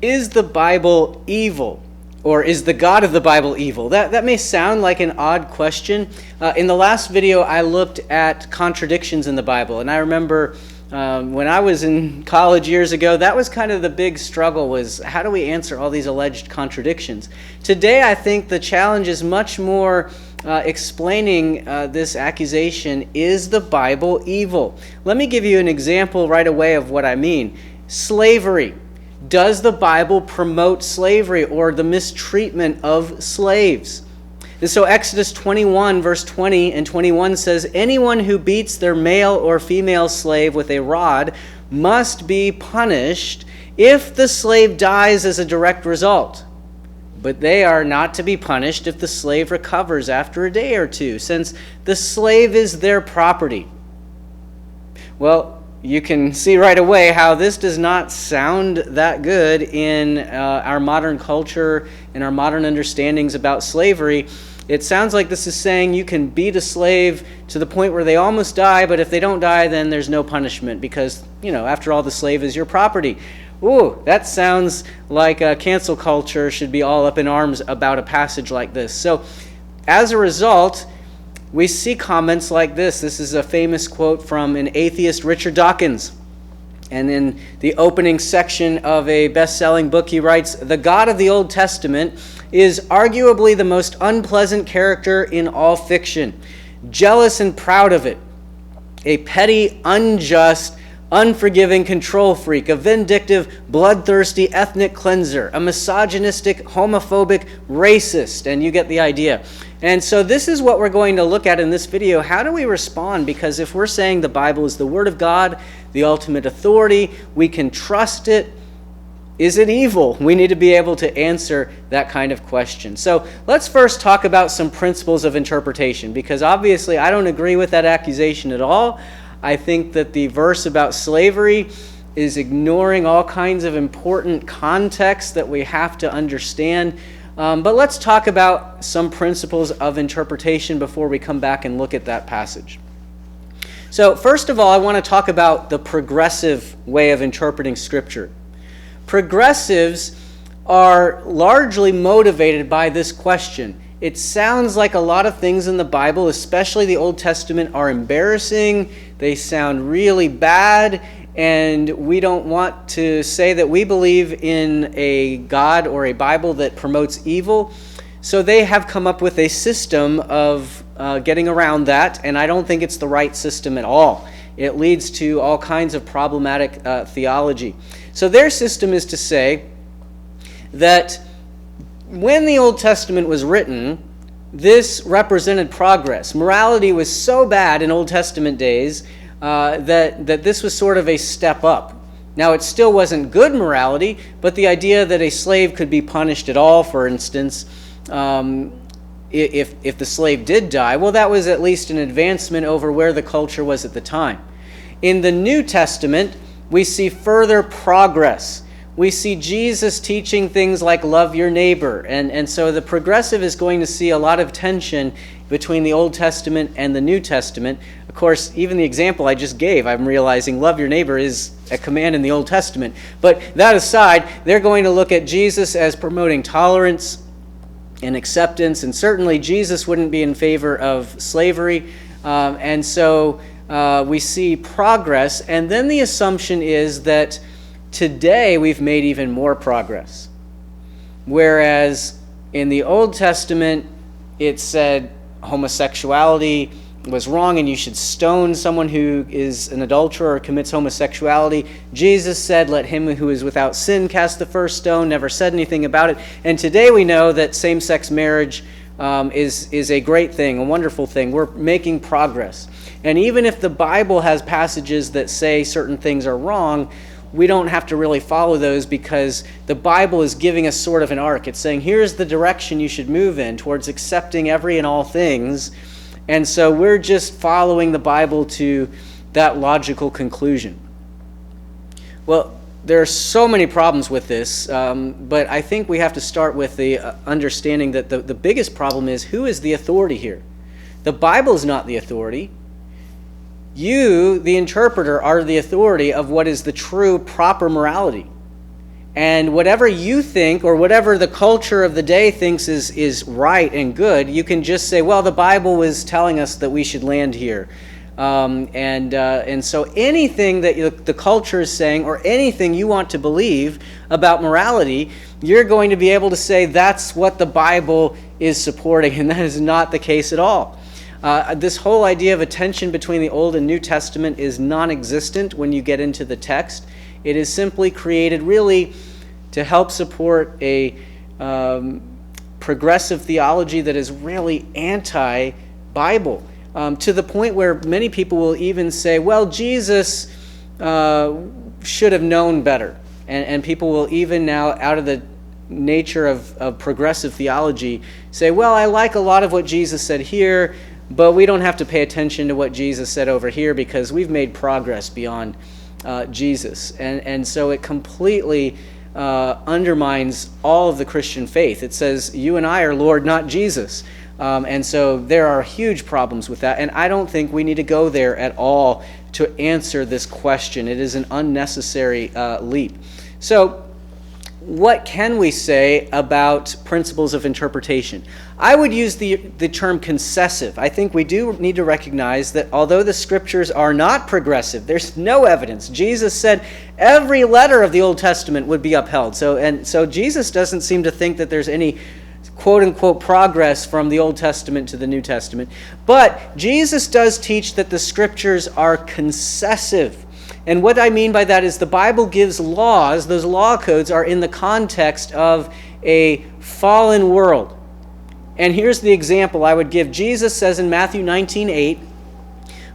Is the Bible evil? Or is the God of the Bible evil? That may sound like an odd question. In the last video, I looked at contradictions in the Bible. And I remember when I was in college years ago, that was kind of the big struggle, was how do we answer all these alleged contradictions? Today, I think the challenge is much more explaining this accusation, is the Bible evil? Let me give you an example right away of what I mean. Slavery. Does the Bible promote slavery or the mistreatment of slaves? And so Exodus 21 verse 20 and 21 says, anyone who beats their male or female slave with a rod must be punished if the slave dies as a direct result. But they are not to be punished if the slave recovers after a day or two, since the slave is their property. Well, you can see right away how this does not sound that good in our modern culture and our modern understandings about slavery. It sounds like this is saying you can beat a slave to the point where they almost die, but if they don't die, then there's no punishment because, after all, the slave is your property. Ooh, that sounds like cancel culture should be all up in arms about a passage like this. So, as a result, we see comments like this. This is a famous quote from an atheist, Richard Dawkins. And in the opening section of a best-selling book, he writes, "The God of the Old Testament is arguably the most unpleasant character in all fiction, jealous and proud of it, a petty, unjust, unforgiving control freak, a vindictive, bloodthirsty ethnic cleanser, a misogynistic, homophobic racist," and you get the idea. And so this is what we're going to look at in this video. How do we respond? Because if we're saying the Bible is the Word of God, the ultimate authority, we can trust it, is it evil? We need to be able to answer that kind of question. So let's first talk about some principles of interpretation, because obviously I don't agree with that accusation at all. I think that the verse about slavery is ignoring all kinds of important context that we have to understand. But let's talk about some principles of interpretation before we come back and look at that passage. So first of all, I want to talk about the progressive way of interpreting Scripture. Progressives are largely motivated by this question. It sounds like a lot of things in the Bible, especially the Old Testament, are embarrassing. They sound really bad. And we don't want to say that we believe in a God or a Bible that promotes evil. So they have come up with a system of getting around that, and I don't think it's the right system at all. It leads to all kinds of problematic theology. So their system is to say that when the Old Testament was written, this represented progress. Morality was so bad in Old Testament days that this was sort of a step up. Now, it still wasn't good morality, but the idea that a slave could be punished at all, for instance, if the slave did die, well, that was at least an advancement over where the culture was at the time. In the New Testament, we see further progress. We see Jesus teaching things like love your neighbor. And so the progressive is going to see a lot of tension between the Old Testament and the New Testament. Of course, even the example I just gave, I'm realizing love your neighbor is a command in the Old Testament. But that aside, they're going to look at Jesus as promoting tolerance and acceptance. And certainly Jesus wouldn't be in favor of slavery. And so we see progress. And then the assumption is that today we've made even more progress. Whereas in the Old Testament, it said homosexuality was wrong and you should stone someone who is an adulterer or commits homosexuality. Jesus said, let him who is without sin cast the first stone, never said anything about it. And today we know that same-sex marriage is a great thing, a wonderful thing. We're making progress. And even if the Bible has passages that say certain things are wrong, we don't have to really follow those because the Bible is giving us sort of an arc. It's saying, here's the direction you should move in towards accepting every and all things. And so we're just following the Bible to that logical conclusion. Well, there are so many problems with this, but I think we have to start with the understanding that the biggest problem is, who is the authority here? The Bible is not the authority. You, the interpreter, are the authority of what is the true, proper morality. And whatever you think or whatever the culture of the day thinks is right and good, you can just say, well, the Bible was telling us that we should land here. And so anything that the culture is saying or anything you want to believe about morality, you're going to be able to say that's what the Bible is supporting, and that is not the case at all. This whole idea of a tension between the Old and New Testament is non-existent when you get into the text. It is simply created really to help support a progressive theology that is really anti-Bible. To the point where many people will even say, well, Jesus should have known better. And people will even now, out of the nature of progressive theology, say, well, I like a lot of what Jesus said here, but we don't have to pay attention to what Jesus said over here because we've made progress beyond Jesus. And so it completely undermines all of the Christian faith. It says, you and I are Lord, not Jesus. And so there are huge problems with that, and I don't think we need to go there at all to answer this question. It is an unnecessary leap. So what can we say about principles of interpretation? I would use the term concessive. I think we do need to recognize that although the scriptures are not progressive, there's no evidence. Jesus said every letter of the Old Testament would be upheld. So Jesus doesn't seem to think that there's any quote-unquote progress from the Old Testament to the New Testament. But Jesus does teach that the scriptures are concessive. And what I mean by that is the Bible gives laws. Those law codes are in the context of a fallen world. And here's the example I would give. Jesus says in Matthew 19:8,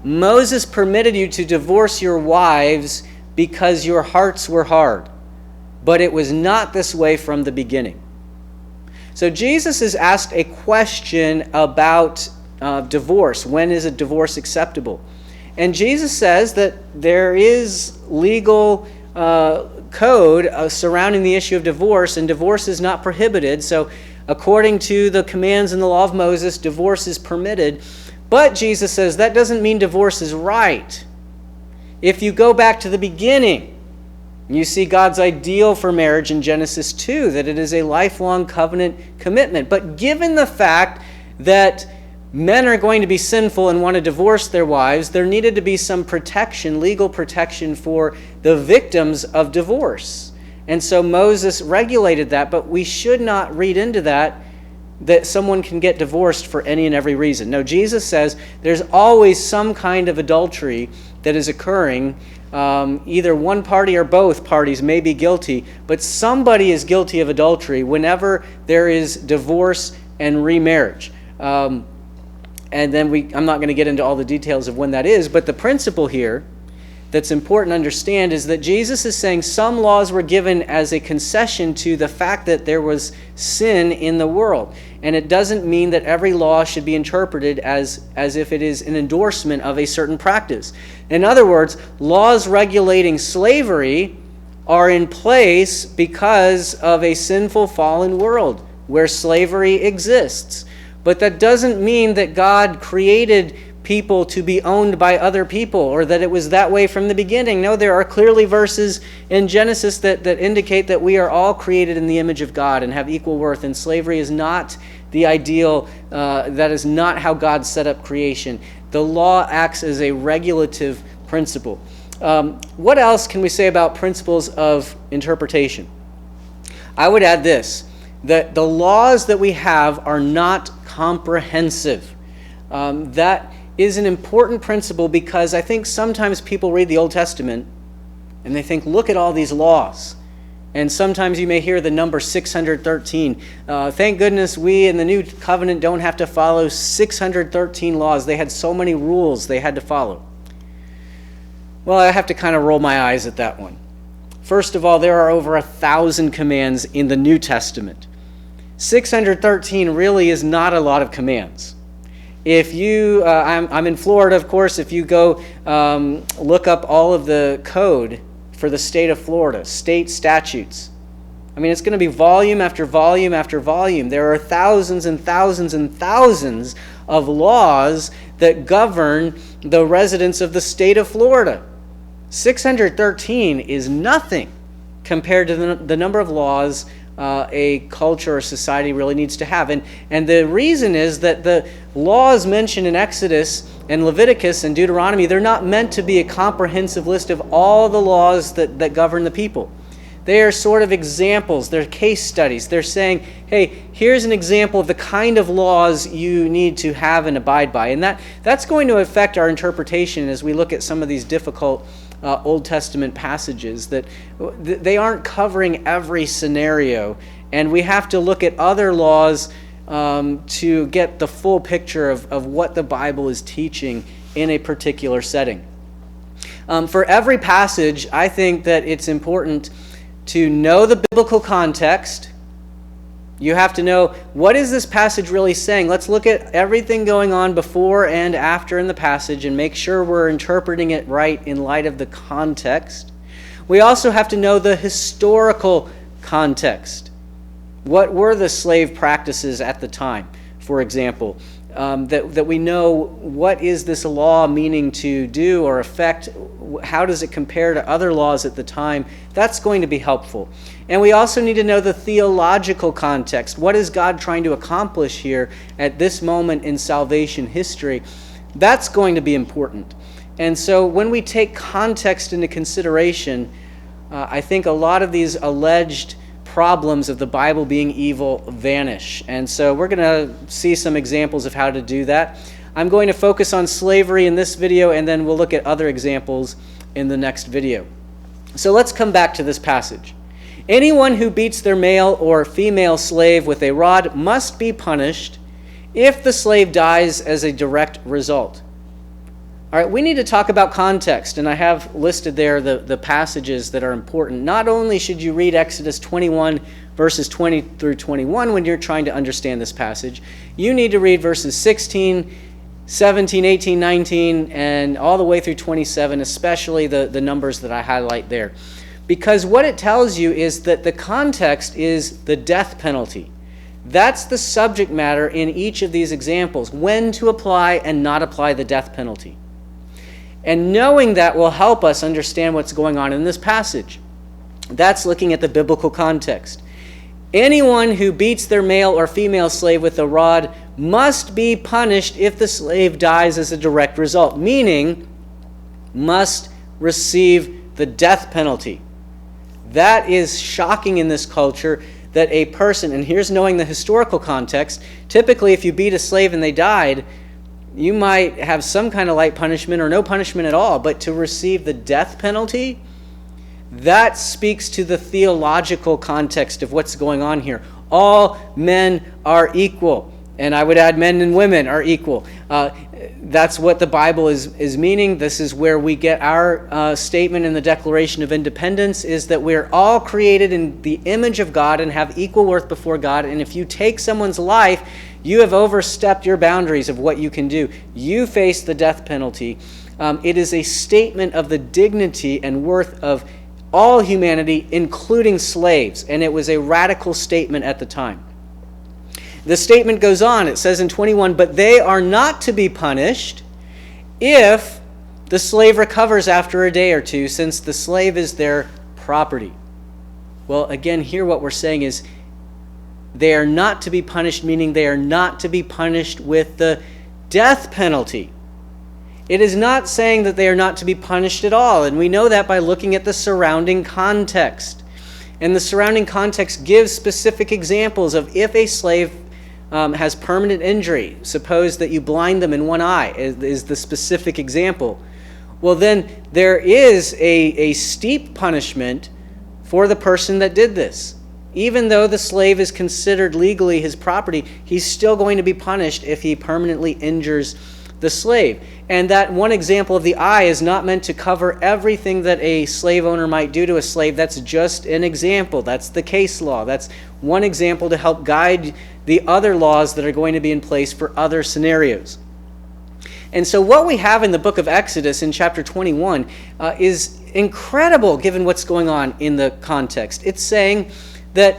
Moses permitted you to divorce your wives because your hearts were hard. But it was not this way from the beginning. So Jesus is asked a question about divorce. When is a divorce acceptable? And Jesus says that there is legal code surrounding the issue of divorce, and divorce is not prohibited. So according to the commands in the law of Moses, divorce is permitted. But Jesus says that doesn't mean divorce is right. If you go back to the beginning, you see God's ideal for marriage in Genesis 2, that it is a lifelong covenant commitment. But given the fact that men are going to be sinful and want to divorce their wives, there needed to be some protection, legal protection for the victims of divorce. And so Moses regulated that, but we should not read into that someone can get divorced for any and every reason. No, Jesus says there's always some kind of adultery that is occurring. Either one party or both parties may be guilty, but somebody is guilty of adultery whenever there is divorce and remarriage. And then I'm not going to get into all the details of when that is, but the principle here that's important to understand is that Jesus is saying some laws were given as a concession to the fact that there was sin in the world. And it doesn't mean that every law should be interpreted as if it is an endorsement of a certain practice. In other words, laws regulating slavery are in place because of a sinful fallen world where slavery exists. But that doesn't mean that God created people to be owned by other people or that it was that way from the beginning. No, there are clearly verses in Genesis that indicate that we are all created in the image of God and have equal worth, and slavery is not the ideal. That is not how God set up creation. The law acts as a regulative principle. What else can we say about principles of interpretation? I would add this, that the laws that we have are not comprehensive. That is an important principle because I think sometimes people read the Old Testament and they think, look at all these laws. And sometimes you may hear the number 613. Thank goodness we in the New Covenant don't have to follow 613 laws. They had so many rules they had to follow. Well, I have to kind of roll my eyes at that one. First of all, there are over 1,000 commands in the New Testament. 613 really is not a lot of commands. If you, I'm in Florida, of course, if you go look up all of the code for the state of Florida, state statutes, I mean, it's going to be volume after volume after volume. There are thousands and thousands and thousands of laws that govern the residents of the state of Florida. 613 is nothing. compared to the number of laws a culture or society really needs to have. And the reason is that the laws mentioned in Exodus and Leviticus and Deuteronomy, they're not meant to be a comprehensive list of all the laws that govern the people. They are sort of examples. They're case studies. They're saying, hey, here's an example of the kind of laws you need to have and abide by. And that's going to affect our interpretation as we look at some of these difficult Old Testament passages, that they aren't covering every scenario. And we have to look at other laws to get the full picture of what the Bible is teaching in a particular setting. For every passage, I think that it's important to know the biblical context. You have to know, what is this passage really saying? Let's look at everything going on before and after in the passage and make sure we're interpreting it right in light of the context. We also have to know the historical context. What were the slave practices at the time, for example? That we know, what is this law meaning to do or affect? How does it compare to other laws at the time? That's going to be helpful. And we also need to know the theological context. What is God trying to accomplish here at this moment in salvation history? That's going to be important. And so when we take context into consideration, I think a lot of these alleged problems of the Bible being evil vanish. And so we're going to see some examples of how to do that. I'm going to focus on slavery in this video, and then we'll look at other examples in the next video. So let's come back to this passage. Anyone who beats their male or female slave with a rod must be punished if the slave dies as a direct result. All right, we need to talk about context, and I have listed there the passages that are important. Not only should you read Exodus 21, verses 20 through 21 when you're trying to understand this passage, you need to read verses 16, 17, 18, 19, and all the way through 27, especially the numbers that I highlight there. Because what it tells you is that the context is the death penalty. That's the subject matter in each of these examples, when to apply and not apply the death penalty. And knowing that will help us understand what's going on in this passage. That's looking at the biblical context. Anyone who beats their male or female slave with a rod must be punished if the slave dies as a direct result, meaning must receive the death penalty. That is shocking in this culture, that a person, and here's knowing the historical context, typically if you beat a slave and they died, you might have some kind of light punishment or no punishment at all, but to receive the death penalty, that speaks to the theological context of what's going on here. All men are equal, and I would add men and women are equal. That's what the Bible is meaning. This is where we get our statement in the Declaration of Independence, is that we're all created in the image of God and have equal worth before God, and if you take someone's life, you have overstepped your boundaries of what you can do. You face the death penalty. It is a statement of the dignity and worth of all humanity, including slaves, and it was a radical statement at the time. The statement goes on. It says in 21, but they are not to be punished if the slave recovers after a day or two, since the slave is their property. Well, again, here what we're saying is, they are not to be punished, meaning they are not to be punished with the death penalty. It is not saying that they are not to be punished at all, and we know that by looking at the surrounding context. And the surrounding context gives specific examples of if a slave has permanent injury. Suppose that you blind them in one eye, is the specific example. Well, then there is a steep punishment for the person that did this. Even though the slave is considered legally his property, he's still going to be punished if he permanently injures the slave. And that one example of the eye is not meant to cover everything that a slave owner might do to a slave. That's just an example. That's the case law. That's one example to help guide the other laws that are going to be in place for other scenarios. And so what we have in the book of Exodus in chapter 21 is incredible given what's going on in the context. It's saying that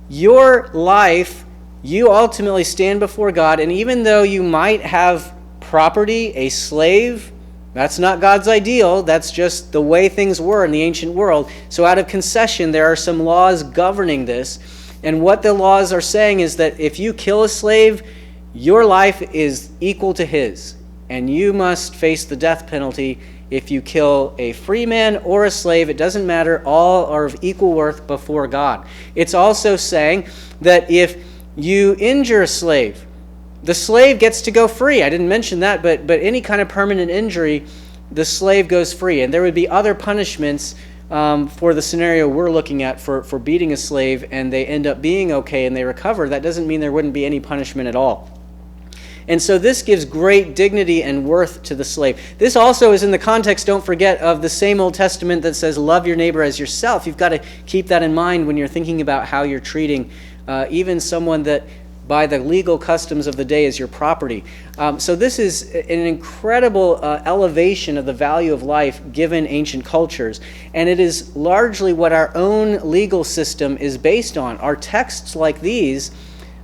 your life, you ultimately stand before God, and even though you might have property, a slave, That's not God's ideal. That's just the way things were in the ancient world. So out of concession, there are some laws governing this. And what the laws are saying is that if you kill a slave, your life is equal to his. And you must face the death penalty if you kill a free man or a slave. It doesn't matter. All are of equal worth before God. It's also saying that if you injure a slave, the slave gets to go free. I didn't mention that, but any kind of permanent injury, the slave goes free. And there would be other punishments for the scenario we're looking at for beating a slave, and they end up being okay and they recover. That doesn't mean there wouldn't be any punishment at all. And so this gives great dignity and worth to the slave. This also is in the context, don't forget, of the same Old Testament that says, love your neighbor as yourself. You've got to keep that in mind when you're thinking about how you're treating even someone that by the legal customs of the day is your property. So this is an incredible elevation of the value of life given ancient cultures. And it is largely what our own legal system is based on. Our texts like these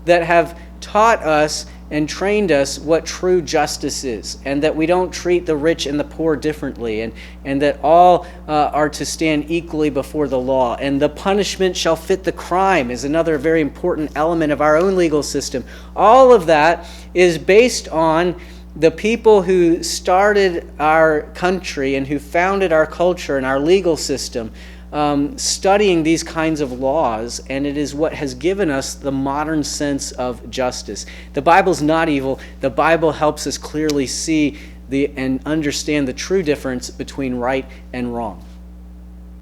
that have taught us and trained us what true justice is, and that we don't treat the rich and the poor differently, and that all are to stand equally before the law. And the punishment shall fit the crime is another very important element of our own legal system. All of that is based on the people who started our country and who founded our culture and our legal system, studying these kinds of laws, and it is what has given us the modern sense of justice. The Bible's not evil. The Bible helps us clearly see and understand the true difference between right and wrong.